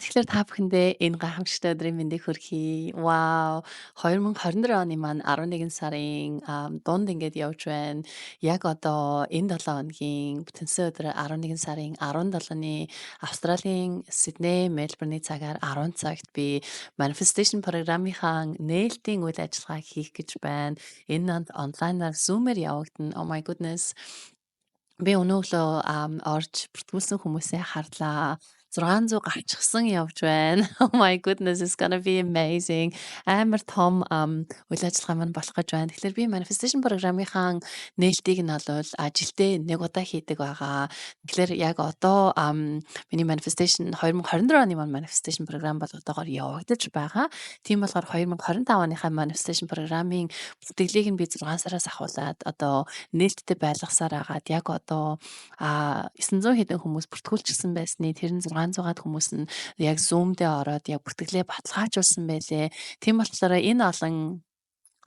Тэгэхээр та бүхэндээ энэ гайхамшигтай өдрийн мэндийг хүргэе. Вау! 2024 оны маань 11 сарын дунд ингээд явж байна. Яг одоо энэ 7 хоногийн бүтэнсэн өдөр 11 сарын 17-ны Австралийн Сидней, Мельбурний цагаар 10 цагт би manifestation програмынхаа нээлтийн үйл ажиллагаа хийх гэж байна. Энэ онлайнаар Zoom-ээр явагдана. Oh my goodness. Би өнөөлөө орж бүртгүүлсэн хүмүүсээ харлаа. 600 гарчсан явж байна. Oh my goodness, it's gonna be amazing. Амар том үйл ажиллагаа маань болох гэж байна. Тэгэхээр би manifestation програмынхаа нээлтийг нь бол жилдээ нэг удаа хийдэг байгаа. Тэгэхээр яг одоо миний manifestation 2024 оны маань manifestation програм бол одоогоор явагдаж байгаа. Тийм болохоор 2025 оныхаа manifestation програмын бүтээлийг нь би 6 сараас ахуулаад одоо нээлттэй байлгасаар агаад яг одоо 900 хэдэн хүмүүс бүртгүүлчихсэн байсны тэр нь 600-аад хүмүүс нь яг Zoom дээр ороод яг бүртгэлээ баталгаажуулсан байлээ. Тийм болохоор энэ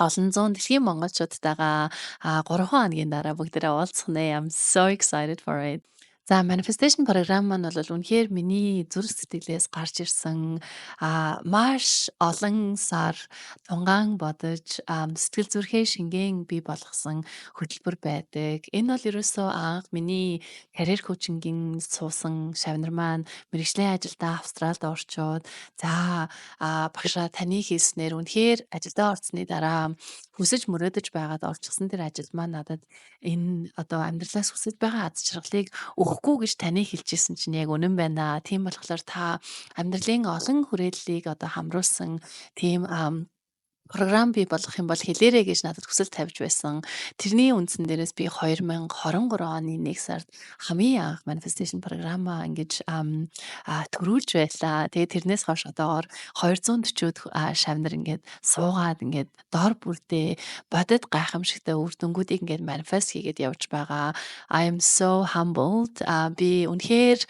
олон зуун дэлхийн монголчуудтайгаа 3 хоногийн дараа бүгдээрээ уулзах нэ. I'm so excited for it. За manifestation програм маань бол үнэхээр миний зүрх сэтгэлээс гарч ирсэн маш олон сар тунгаан бодож сэтгэл зүрхээ шингэн бий болгосон хөтөлбөр байдаг. Энэ бол ерөөсөө анх миний карьер коучингийн суусан шавнар маань мэрэгжлийн ажилдаа Австралид орчоод багшаа таны хийснээр үнэхээр ажилдаа орсны дараа хүсэж мөрөөдөж байгаад орчихсон тэр ажил маань надад энэ одоо амьдралаас хүсэж байгаа аз жаргалыг өгөхгүй гэж таны хэлжсэн чинь яг үнэн байна. Тийм болохоор та амьдралын олон хүрээллийг одоо хамруулсан тийм програм бий болгох юм бол хэлээрэй гэж надад хүсэл тавьж байсан. Тэрний үндсэн дээрээс би 2023 оны 1 сард хамгийн анх manifestation програмаа ингэж төрүүлж байлаа. Тэгээ тэрнээс хойш одоогоор 240-од шавнар ингээд суугаад ингээд дор бүрдээ бодит гайхамшигтай үр дүнгуудыг ингээд manifest хийгээд явж байгаа. I am so humbled. Би үнэхээр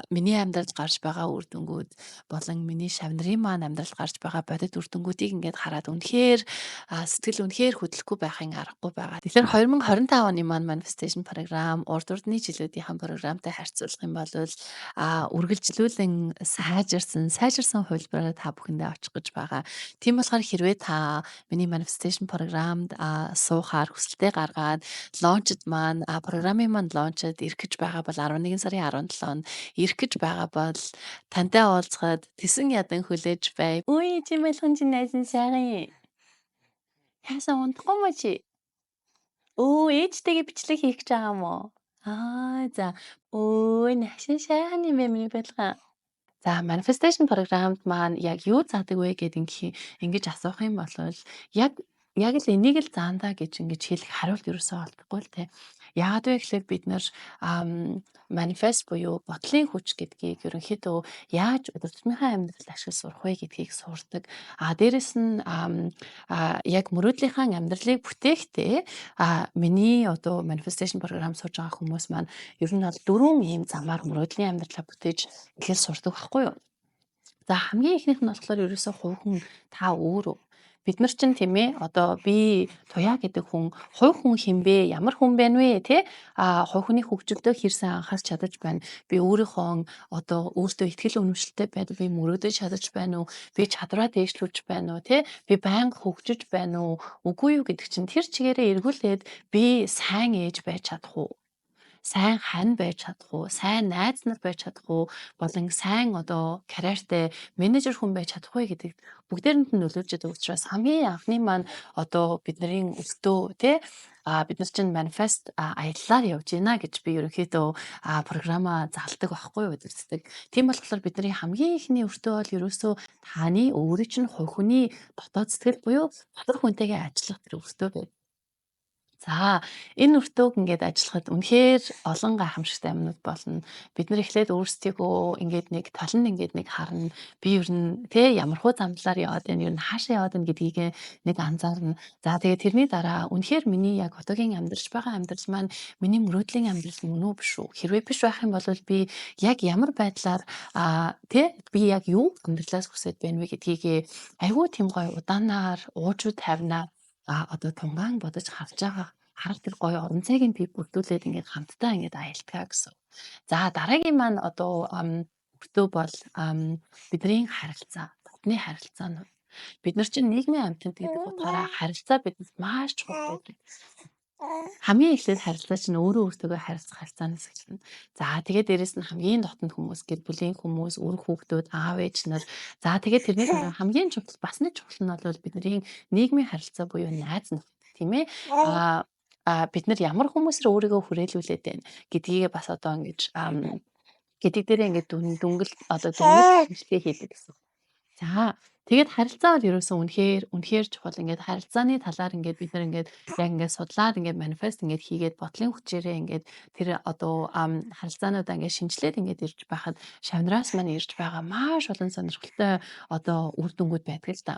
миний амьдралд гарч байгаа үр дүнгууд болон миний шавнарын маань амьдралд гарч байгаа бодит үр дүнгуудыг ингээд хараад үнэхээр сэтгэл үнэхээр хөдлөхгүй байхын аргагүй байгаа. Тэгэхээр 2025 оны маань manifestation програм урд урдны жилүүдийн програмтай харьцуулах юм бол үргэлжлүүлэн сайжирсан хувилбараар та бүхэндээ очих гэж байгаа. Тийм болохоор хэрвээ та миний manifestation програмд суухаар хүсэлтээ гаргаад лончд маань програмын маань лончд ирэх гэж байгаа бол 11 сарын 17-нд ирэх гэж байгаа бол тантай уулзахад тэсэн ядан хүлээж бай. Үе чи мэлхэн чи найсан сайхан. Яасан унтахгүй мө чи? Ээжтэйгээ бичлэг хийх гэж байгаа юм уу? За. Нашин сайхан юм бэ миний байлгаа. За manifestation програмд маань яг юу заадаг вэ гэдэг ингэж асуух юм бол яг л энийг л заандаа гэж ингэж хэлэх хариулт ерөөсөө олдохгүй л те. Яагаад вэ гэхээр бид нар манифест буюу бодлын хүч гэдгийг ерөнхийдөө яаж өдөр тутмынхаа амьдралд ашиглаж сурах вэ гэдгийг сурдаг. Дээрэс нь яг мөрөөдлийнхаа амьдралыг бүтээхдээ миний одоо manifestation програм сууж байгаа хүмүүс маань ер нь бол 4 ийм замаар мөрөөдлийн амьдралаа бүтээж эхэл сурдаг байхгүй юу? За хамгийн ихнийх нь болохоор ерөөсөө хувь хүн та өөрөө бид нар чинь тийм ээ одоо би туяа гэдэг хүн хувь хүн хинбэ ямар хүн байна вэ те хувь хүний хөгжилдөө хэрсэн анхаарч чадаж байна би өөрийнхөө одоо өөртөө ихтгэл үнэмшилтэй байдаг би мөрөөдөж чадаж байна уу би чадвараа дээшлүүлж байна уу те би байнга хөгжиж байна уу үгүй юу гэдэг чинь тэр чигээрээ эргүүлээд би сайн ээж байж чадах уу сайн хань байж чадах уу, сайн найз нар байж чадах уу, болон сайн одоо карьертэй менежер хүн байж чадах вэ гэдэг бүгдээрэнд нь нөлөөлж байгаа учраас хамгийн анхны маань одоо бидний өлтөө тий бид нар чинь манифест аяллаар явж байна гэж би ерөнхийдөө програма залдаг байхгүй юу үздэг. Тийм болохоор бидний хамгийн ихний өртөө бол ерөөсөө таны өөрийн чинь хувь хүний дотоод сэтгэл буюу дотор хүнтэйгээ ажиллах тэр өртөө байв. За энэ өртөөг ингээд ажиллахад үнэхээр олон гайхамшигтай юмнууд болно. Бид нар эхлээд өөрсдийгөө ингээд нэг талан ингээд нэг харна. Би ер нь тэ ямархуу замдлаар яваад байна, ер нь хаашаа яваад байна гэдгийг нэг анзаарна. За тэгээ тэрний дараа үнэхээр миний яг одоогийн амьдралж байгаа амьдрал маань миний мөрөөдлийн амьдрал мөн үү биш үү? Хэрвээ биш байх юм бол би яг ямар байдлаар тэ би яг юу амьдралаас хүсэж байна вэ гэдгийг айгүй тийм гоё удаанаар уужууд тавина. Одоо тунгаан бодож харж байгаа харах тэр гоё орон цайгийн би бүрдүүлээд ингээд хамтдаа ингээд аялтгаа гэсэн. За дараагийн маань одоо өртөө бол бидний харилцаа, дотны харилцаанууд. Бид нар чинь нийгмийн амьтад гэдэг утгаараа харилцаа бидэнд маш чухал байдаг. Хамгийн эхлээд харилцаа чинь өөрөө өөртөөгөө харилцах харилцаанаас эхэлнэ. За тэгээд дээрэс нь хамгийн дотнд хүмүүс, гэр бүлийн хүмүүс, үр хүүхдүүд, аав ээж нар. За тэгээд тэрнээс дараа хамгийн чухал бас нэг чухал нь бол бидний нийгмийн харилцаа буюу найз нөхөд, тийм ээ. Бид нар ямар хүмүүсээр өөрийгөө хүрээлүүлээд байна гэдгийг бас одоо ингэж гэдэг дээрээ ингээд дүнгэл хэмжлэгээ хийдэг гэсэн. За тэгээд харилцаа бол ерөөсөн үнэхээр чухал. Ингээд харилцааны талаар ингээд бид нар ингээд яг ингээд судлаад ингээд манифест ингээд хийгээд бодлын хүчээрээ ингээд тэр одоо харилцаануудаа ингээд шинжилээд ингээд ирж байхад шавнараас маань ирж байгаа маш олон сонирхолтой одоо үр дүнгууд байдаг л да.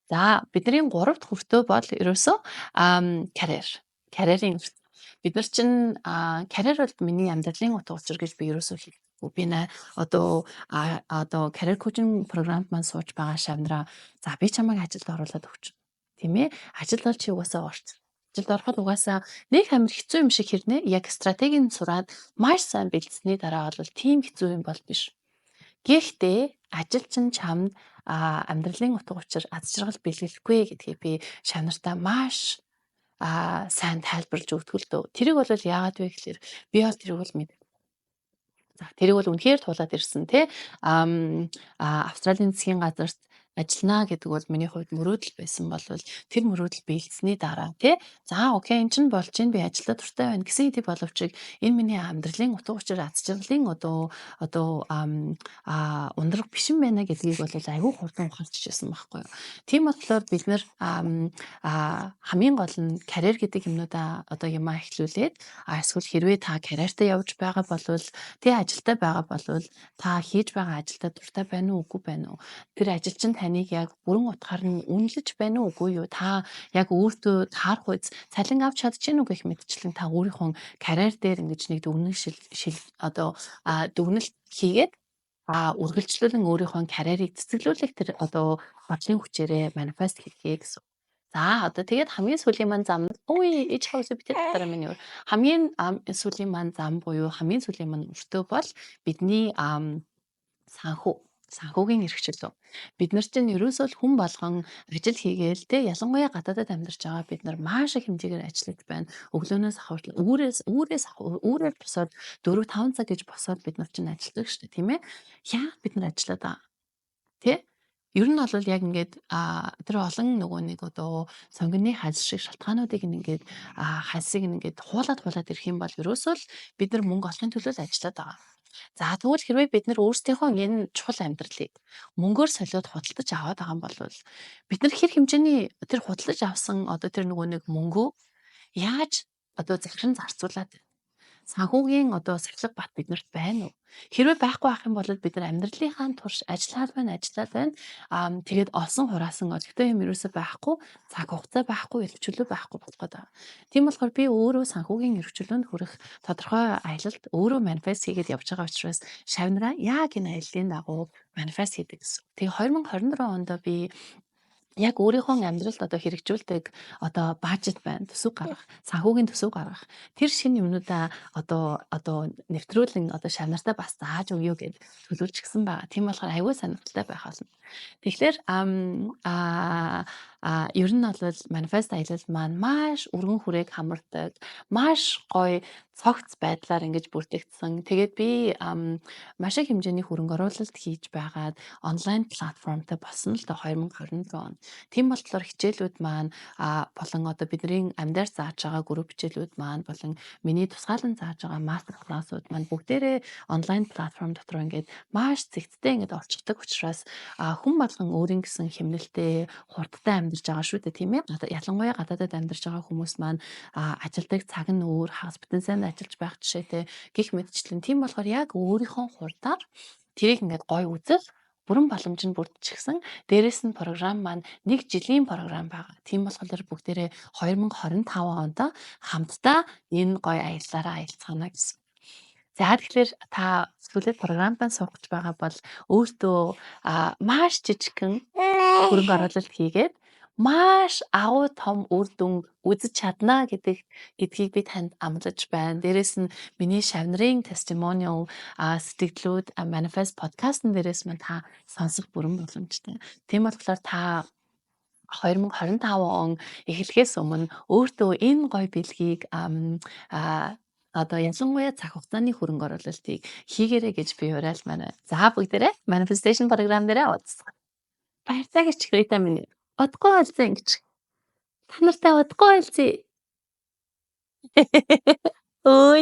За бидний 3 дахь өртөө бол ерөөсөө карьерийн өртөө. Бид нар чинь карьер бол миний амьдралын утга учир гэж би ерөөсөө хэлэхгүй. Би одоо карьер коучинг програмд маань сууж байгаа шавнараа за би чамайг ажилд оруулаад өгч. Тийм ээ? Ажил бол чи угаасаа орч. Ажилд ороход угаасаа нэг амар хэцүү юм шиг хэрнэ. Яг стратегийг сураад маш сайн бэлдсэний дараа бол тийм хэцүү юм бол биш. Гэхдээ ажил чинь чамд амьдралын утга учир аз жаргал бэлгэлэхгүй гэдгийг би шавнартаа маш сайн тайлбарлаж өгдөг л дөө. Тэрийг бол яагаад вэ гэхээр би бол тэрийг бол мэд. За тэрийг бол үнэхээр туулаад ирсэн тий. Австралийн засгийн газарт ажиллана гэдэг бол миний хувьд мөрөөдөл байсан бол тэр мөрөөдөл биелсэний дараа тий. За окей эн чинь болж ийн би ажилдаа дуртай байна гэсэн хэдий боловч энэ миний амьдралын утга учир аз жаргалын одоо ундраг биш юм байна гэдгийг бол айгүй хурдан ухаарч ирсэн байхгүй юу. Тийм болохоор бид нэр хамгийн гол нь карьер гэдэг юмнуудаа одоо юмаа эхлүүлээд эсвэл хэрвээ та карьертаа явж байгаа болвол тий ажилдаа байгаа болвол та хийж байгаа ажилдаа дуртай байна уу үгүй байна уу? Тэр ажил чинь таныг яг бүрэн утгаар нь үнэлж байна уу үгүй юу? Та яг өөртөө таарах үз цалин авч чадчихэв үү гэх мэтчлэн та өөрийнхөө карьер дээр ингэж нэг дүгнэлт хийгээд үргэлжлүүлэн өөрийнхөө карьерийг цэцгэлүүлэх тэр одоо бодлын хүчээрээ манифест хийхээ гэсэн. За одоо тэгээд хамгийн сүүлийн маань зам ээж хавс битээ дараа миний хамгийн сүүлийн маань зам буюу хамгийн сүүлийн маань өртөө бол бидний санхүүгийн эрхчлөө. Бид нар чинь ерөөсөө хүн болгон ажил хийгээл те ялангуяа гадаадад амьдарч байгаа бид нар маш их хэмжээгээр ажиллаж байна. Өглөөнөөс хавар үүрээр босоод 4-5 цаг гэж босоод бид нар чинь ажилладаг шүү дээ, тийм ээ. Яа бид нар ажиллаад байгаа. Тэ? Ер нь бол яг ингээд тэр олон нөгөө нэг одоо сонгины хальс шиг шалтгаануудыг ингээд хальсыг ингээд хуулаад ирэх юм бол ерөөсөө л бид нар мөнгө олохын төлөө ажиллаад байгаа. За тэгвэл хэрвээ бид нар өөрсдийнхөө энэ чухал амьдралыг мөнгөөр солиод худалдаж аваад байгаа юм бол бид нар хэр хэмжээний тэр худалдаж авсан одоо тэр нөгөө нэг мөнгөө яаж одоо захиран зарцуулаад санхүүгийн одоо сахилга бат биднэрт байна уу? Хэрвээ байхгүй байх юм бол бид нар амьдралынхаа турш ажиллаад байна. Тэгээд олсон хураасан өдөртэй юм ерөөсөй байхгүй, цаг хугацаа байхгүй, эрхчлөө байхгүй болгоод байгаа. Тийм болохоор би өөрөө санхүүгийн эрхчлөөнд хүрэх тодорхой аялалд өөрөө манифест хийгээд явж байгаа учраас шавнараа яг энэ аяллаа дагуу манифест хийдэг гэсэн. Тэгээ 2024 онд би яг өөрийнхөө амьдралд одоо хэрэгжүүлдэг одоо бажет байна. Төсөв гаргах, санхүүгийн төсөв гаргах. Тэр шинэ юмнуудаа одоо нэвтрүүлэн одоо шавнартаа бас зааж өгье гэж төлөвлөж гисэн байгаа. Тийм болохоор аюул сонирхолтой байх болно. Тэгэхээр ер нь бол манифест аялал маань маш өргөн хүрээг хамардаг, маш гоё цогц байдлаар ингэж бүртгэгдсэн. Тэгээд би маш их хэмжээний хөрөнгө оруулалт хийж байгаад онлайн платформтой болсон л доо 2024 он. Тийм болохоор хичээлүүд маань болон одоо бидний амьдаар зааж байгаа групп хичээлүүд маань болон миний тусгаалan зааж байгаа мастер классууд маань бүгдээрээ онлайн платформ дотор ингээд маш зэгцтэй ингээд олцдог учраас хүн болгон өөрийн гэсэн хэмнэлтэд хурдтай амьдарч байгаа шүү дээ, тийм ээ. Ялангуяа гадаадад амьдарч байгаа хүмүүс маань ажилдаг цаг нь өөр, хагас бүтэн сайн ажиллаж байх жишээтэй гих мэтчлэн. Тийм болохоор яг өөрийнхөө хурдаар тэрийг ингээд гой үзэл бүрэн боломж нь бүрдчихсэн. Дээрээс нь програм маань 1 жилийн програм байгаа. Тийм болохоор бүгдээрээ 2025 онд хамтдаа энэ гоё аяллаараа аялцгаана гэсэн. За тэгэхээр та сүүлийн програмд суух гэж байгаа бол өөртөө маш жижигхэн хөрөнгө оруулалт хийгээд маш агуу том үр дүн үзэж чадна гэдгийг би танд амлаж байна. Дээрэс нь миний шавнырын testimonial сэтгэлүүд manifest подкастн дээрээс мань та сонсох бүрэн боломжтой. Тийм болохоор та 2025 он эхлэхээс өмнө өөртөө энэ гоё бэлгийг одоо ялангуяа цаг хугацааны хөрөнгө оруулалтыг хийгээрэй гэж би уриалмаар байна. За бүгдээрээ manifestation програм дээрээ уулзсан. Баяртай гэж Рита минь. Удахгүй уулзъя ингэж. Та нартай удахгүй уулзъя. Өө